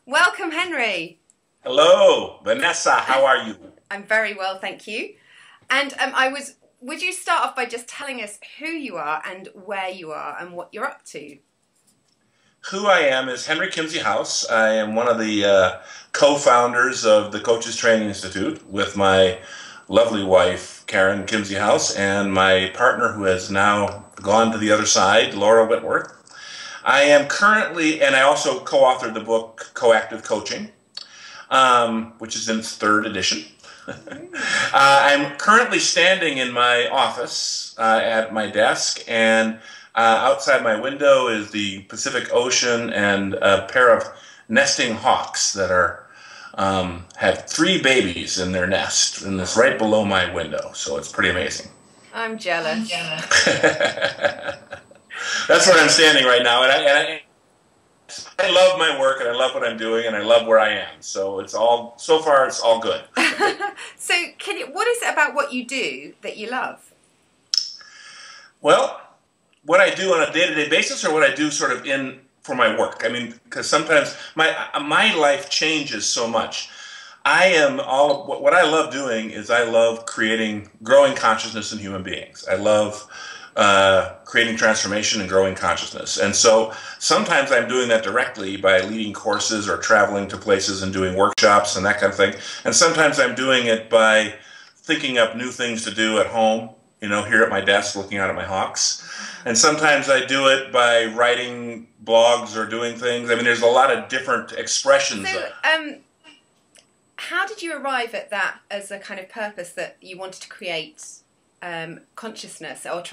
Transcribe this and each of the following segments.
Welcome, Henry. Hello, Vanessa. How are you? I'm very well, thank you. And would you start off by just telling us who you are and where you are and what you're up to? Who I am is Henry Kimsey House. I am one of the co-founders of the Coaches Training Institute with my lovely wife, Karen Kimsey House, and my partner who has now gone to the other side, Laura Whitworth. I am currently, and I also co-authored the book Coactive Coaching, which is in its third edition. I'm currently standing in my office at my desk, and outside my window is the Pacific Ocean and a pair of nesting hawks that are have 3 babies in their nest, and it's right below my window, so it's pretty amazing. I'm jealous. That's where I'm standing right now, and I love my work, and I love what I'm doing, and I love where I am. So so far it's all good. So what is it about what you do that you love? Well, what I do on a day-to-day basis, or what I do sort of for my work. I mean, because sometimes my life changes so much. What I love doing is I love growing consciousness in human beings. I love creating transformation and growing consciousness. And so sometimes I'm doing that directly by leading courses or traveling to places and doing workshops and that kind of thing. And sometimes I'm doing it by thinking up new things to do at home, here at my desk looking out at my hawks. And sometimes I do it by writing blogs or doing things. I mean, there's a lot of different expressions. So, how did you arrive at that as a kind of purpose that you wanted to create consciousness, or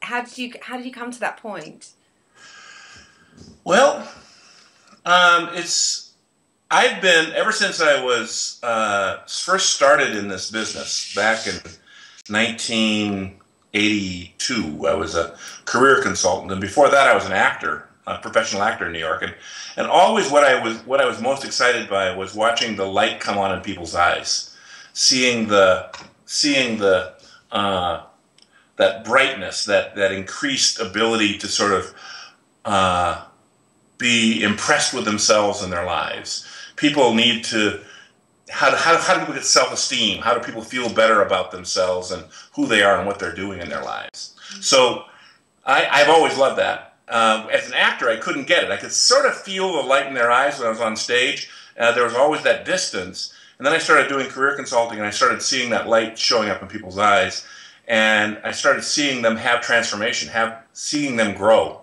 how did you come to that point? Well, I've been, ever since I was first started in this business back in 1982. I was a career consultant, and before that I was an actor, a professional actor in New York, and always what I was most excited by was watching the light come on in people's eyes, seeing that brightness, that increased ability to sort of be impressed with themselves and their lives. People need to, how do people get self-esteem? How do people feel better about themselves and who they are and what they're doing in their lives? So I've always loved that. As an actor, I couldn't get it. I could sort of feel the light in their eyes when I was on stage. There was always that distance. And then I started doing career consulting, and I started seeing that light showing up in people's eyes. And I started seeing them have transformation, seeing them grow.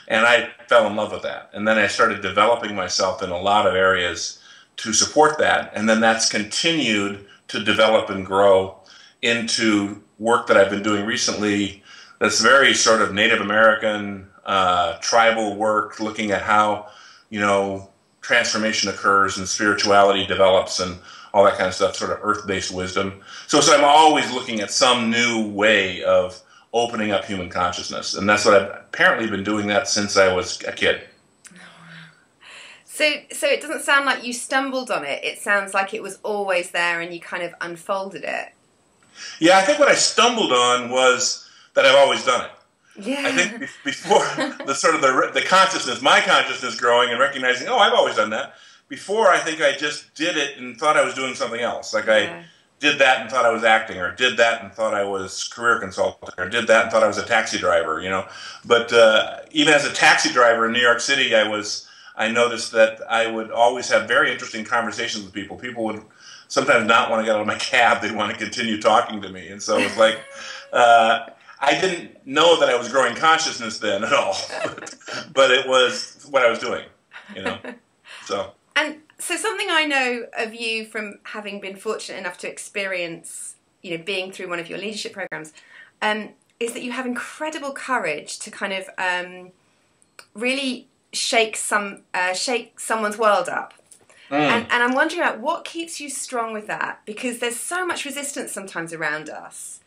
And I fell in love with that. And then I started developing myself in a lot of areas to support that. And then that's continued to develop and grow into work that I've been doing recently that's very sort of Native American, tribal work, looking at how, transformation occurs and spirituality develops and all that kind of stuff, sort of earth-based wisdom. So I'm always looking at some new way of opening up human consciousness. And that's what I've apparently been doing that since I was a kid. So it doesn't sound like you stumbled on it. It sounds like it was always there and you kind of unfolded it. Yeah, I think what I stumbled on was that I've always done it. Yeah. I think before the consciousness, my consciousness growing and recognizing, oh, I've always done that. Before, I think I just did it and thought I was doing something else. Like I did that and thought I was acting, or did that and thought I was career consulting, or did that and thought I was a taxi driver, But even as a taxi driver in New York City, I noticed that I would always have very interesting conversations with people. People would sometimes not want to get out of my cab. They'd want to continue talking to me. And so it was like, I didn't know that I was growing consciousness then at all, but it was what I was doing, So. And so something I know of you from having been fortunate enough to experience, being through one of your leadership programs, is that you have incredible courage to kind of really shake someone's world up. And I'm wondering about what keeps you strong with that, because there's so much resistance sometimes around us.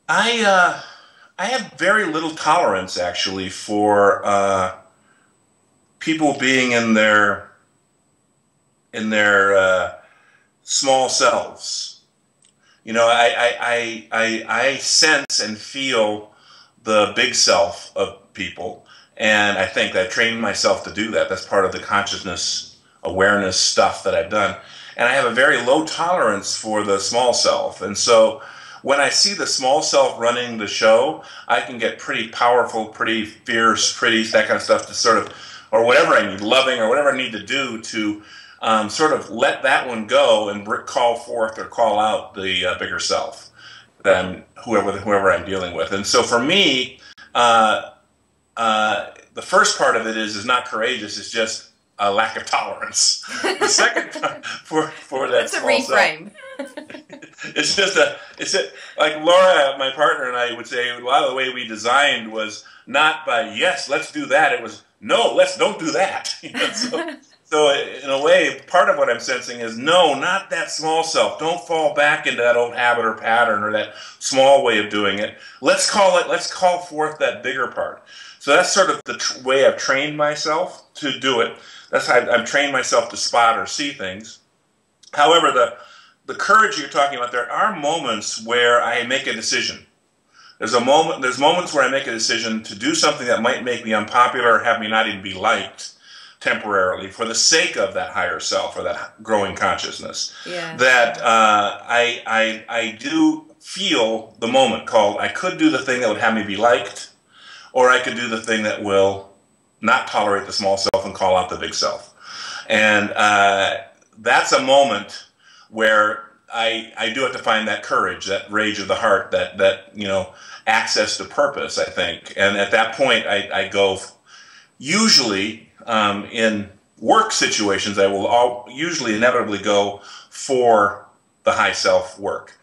I have very little tolerance, actually, for people being in their small selves. I sense and feel the big self of people, And I think I've trained myself to do that. That's part of the consciousness awareness stuff that I've done. And I have a very low tolerance for the small self. And so when I see the small self running the show, I can get pretty powerful, pretty fierce, pretty that kind of stuff to sort of, or whatever I need, loving or whatever I need to do to sort of let that one go and call forth or call out the bigger self than whoever I'm dealing with. And so for me, the first part of it is not courageous. It's just a lack of tolerance. The second part for that it's a reframe. It's like Laura, my partner, and I would say a lot of the way we designed was not by yes, let's do that. It was no, don't do that. So in a way, part of what I'm sensing is no, not that small self. Don't fall back into that old habit or pattern or that small way of doing it. Let's call forth that bigger part. So that's sort of the way I've trained myself to do it. That's how I've trained myself to spot or see things. However, the courage you're talking about, there are moments where I make a decision. There's moments where I make a decision to do something that might make me unpopular or have me not even be liked temporarily for the sake of that higher self or that growing consciousness. Yeah. That I do feel the moment called I could do the thing that would have me be liked, or I could do the thing that will not tolerate the small self and call out the big self. And that's a moment where I do have to find that courage, that rage of the heart, that access to purpose, I think. And at that point, I go, usually in work situations, I will usually inevitably go for the high self work.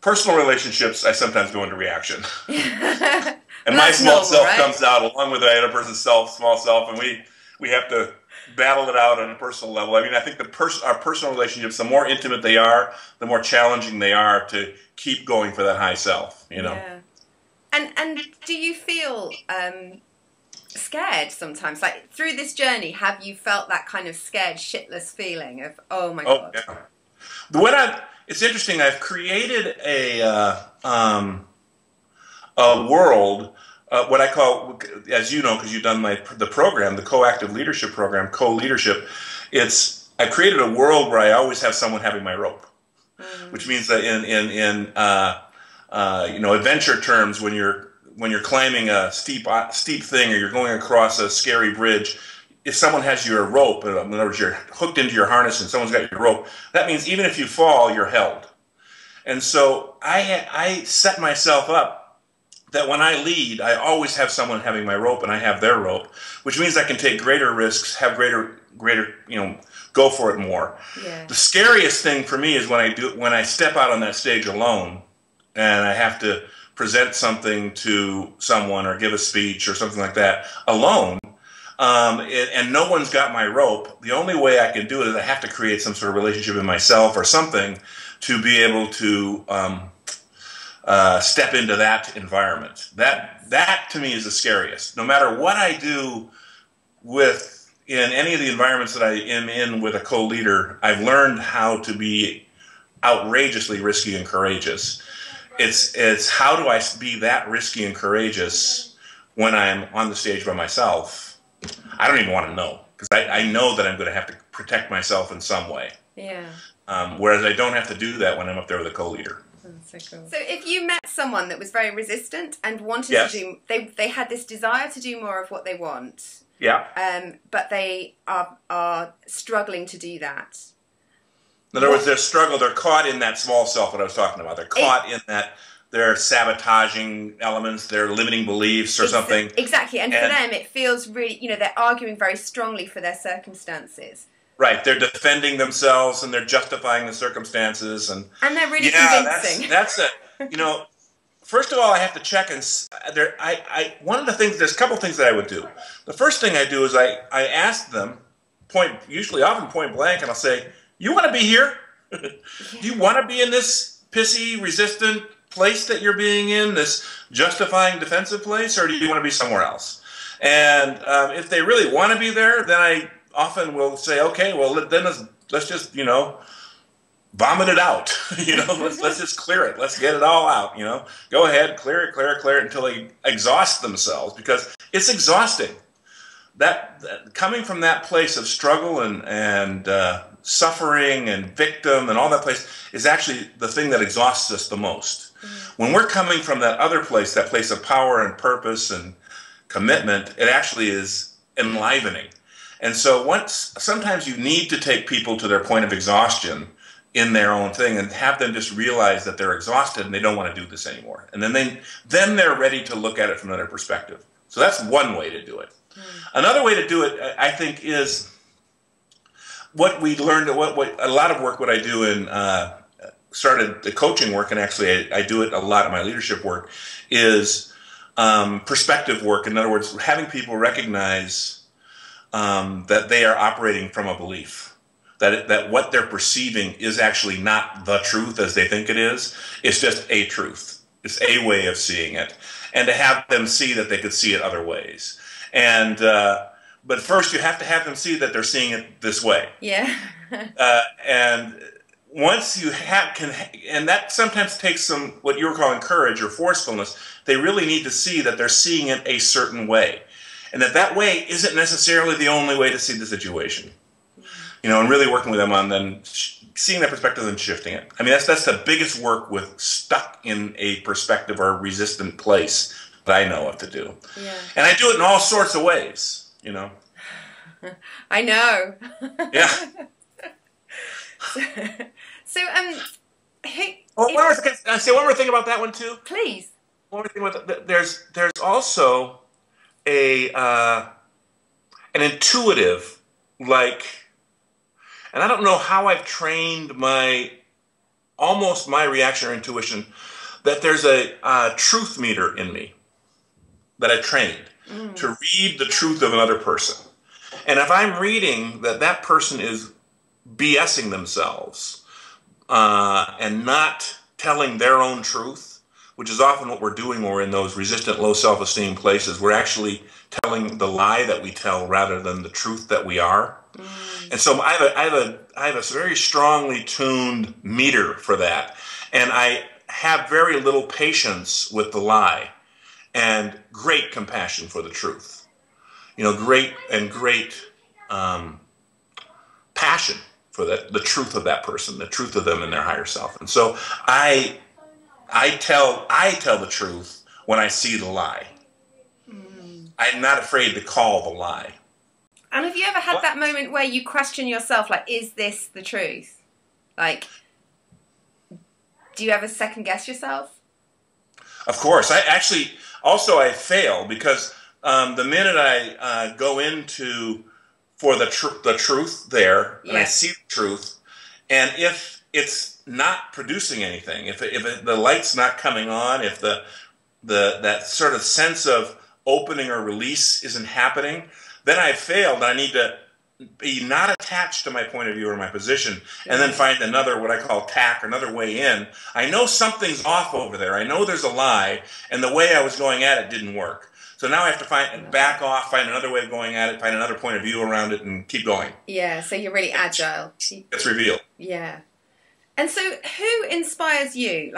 Personal relationships, I sometimes go into reaction. And my small self comes out along with the other person's small self, and we have to battle it out on a personal level. I mean, I think our personal relationships, the more intimate they are, the more challenging they are to keep going for that high self, Yeah. And do you feel scared sometimes? Like, through this journey, have you felt that kind of scared, shitless feeling of, oh my God? Yeah. It's interesting, I've created a world, what I call, as you know, because you've done the program, the co-active leadership program, co-leadership. I created a world where I always have someone having my rope, which means that in adventure terms, when you're climbing a steep thing or you're going across a scary bridge, if someone has your rope, in other words, you're hooked into your harness and someone's got your rope, that means even if you fall, you're held. And so I set myself up that when I lead, I always have someone having my rope and I have their rope, which means I can take greater risks, have greater, go for it more. Yeah. The scariest thing for me is when I step out on that stage alone and I have to present something to someone or give a speech or something like that alone, and no one's got my rope. The only way I can do it is I have to create some sort of relationship in myself or something to be able to step into that environment. That to me is the scariest. No matter what I do in any of the environments that I am in with a co-leader, I've learned how to be outrageously risky and courageous. It's how do I be that risky and courageous when I'm on the stage by myself? I don't even want to know, because I know that I'm going to have to protect myself in some way. Yeah. Whereas I don't have to do that when I'm up there with a co-leader. So cool. So if you met someone that was very resistant and wanted to do, they had this desire to do more of what they want. Yeah. But they are struggling to do that. In other words, they're caught in that small self, what I was talking about. They're caught in that, they're sabotaging elements, they're limiting beliefs or something. Exactly. And for them, it feels really, they're arguing very strongly for their circumstances. Right, they're defending themselves and they're justifying the circumstances, and they're really convincing. That's it. First of all, I have to check, and one of the things, there's a couple things that I would do. The first thing I do is I ask them, often point blank, and I'll say, "You want to be here? Do you want to be in this pissy, resistant place that you're being in, this justifying, defensive place, or do you want to be somewhere else?" And if they really want to be there, then I often will say, okay, well, then let's just, vomit it out. Let's just clear it. Let's get it all out. Go ahead, clear it until they exhaust themselves, because it's exhausting. That coming from that place of struggle and suffering and victim and all that place is actually the thing that exhausts us the most. Mm-hmm. When we're coming from that other place, that place of power and purpose and commitment, it actually is enlivening. And so sometimes you need to take people to their point of exhaustion in their own thing and have them just realize that they're exhausted and they don't want to do this anymore. And then they're ready to look at it from another perspective. So that's one way to do it. Mm. Another way to do it, I think, is what we learned, what a lot of work, what I do in, started the coaching work, and actually I do it a lot in my leadership work, is perspective work. In other words, having people recognize that they are operating from a belief. That what they're perceiving is actually not the truth as they think it is. It's just a truth. It's a way of seeing it. And to have them see that they could see it other ways. And but first you have to have them see that they're seeing it this way. Yeah. And once you and that sometimes takes some, what you were calling courage or forcefulness, they really need to see that they're seeing it a certain way. And that way isn't necessarily the only way to see the situation. And really working with them on then seeing that perspective and shifting it. I mean, that's the biggest work with stuck in a perspective or a resistant place that I know what to do. Yeah. And I do it in all sorts of ways, I know. Yeah. Hey, can I say one more thing about that one too? Please. One more thing about that. There's also an intuitive, and I don't know how I've trained my reaction or intuition, that there's a truth meter in me that I trained to read the truth of another person. And if I'm reading that person is BSing themselves and not telling their own truth, which is often what we're doing when we're in those resistant, low self-esteem places, we're actually telling the lie that we tell rather than the truth that we are. And so I have a very strongly tuned meter for that, and I have very little patience with the lie, and great compassion for the truth. Great passion for the truth of that person, the truth of them and their higher self. And so I tell the truth when I see the lie. I'm not afraid to call the lie. And have you ever had that moment where you question yourself, is this the truth? Do you ever second guess yourself? Of course. I fail, because the minute I go into for the truth there, and I see the truth, and if it's not producing anything, if the light's not coming on, if that sort of sense of opening or release isn't happening, then I've failed. I need to be not attached to my point of view or my position, and then find another, what I call tack, or another way in. I know something's off over there. I know there's a lie, and the way I was going at it didn't work. So now I have to back off, find another way of going at it, find another point of view around it, and keep going. Yeah, so you're really agile. It's revealed. Yeah. And so who inspires you?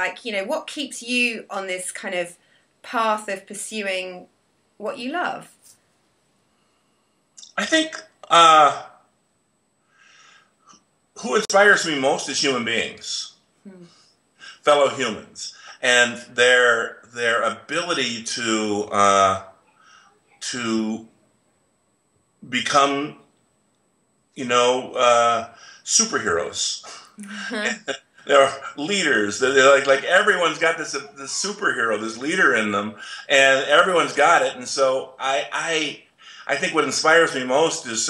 What keeps you on this kind of path of pursuing what you love? I think who inspires me most is human beings, fellow humans, and their ability to become, superheroes. They're leaders. They're like everyone's got this superhero, this leader in them, and everyone's got it. And so I think what inspires me most is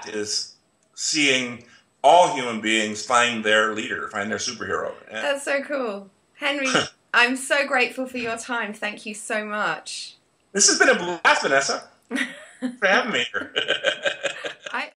is seeing all human beings find their leader, find their superhero. That's so cool. Henry, I'm so grateful for your time. Thank you so much. This has been a blast, Vanessa, for having me here.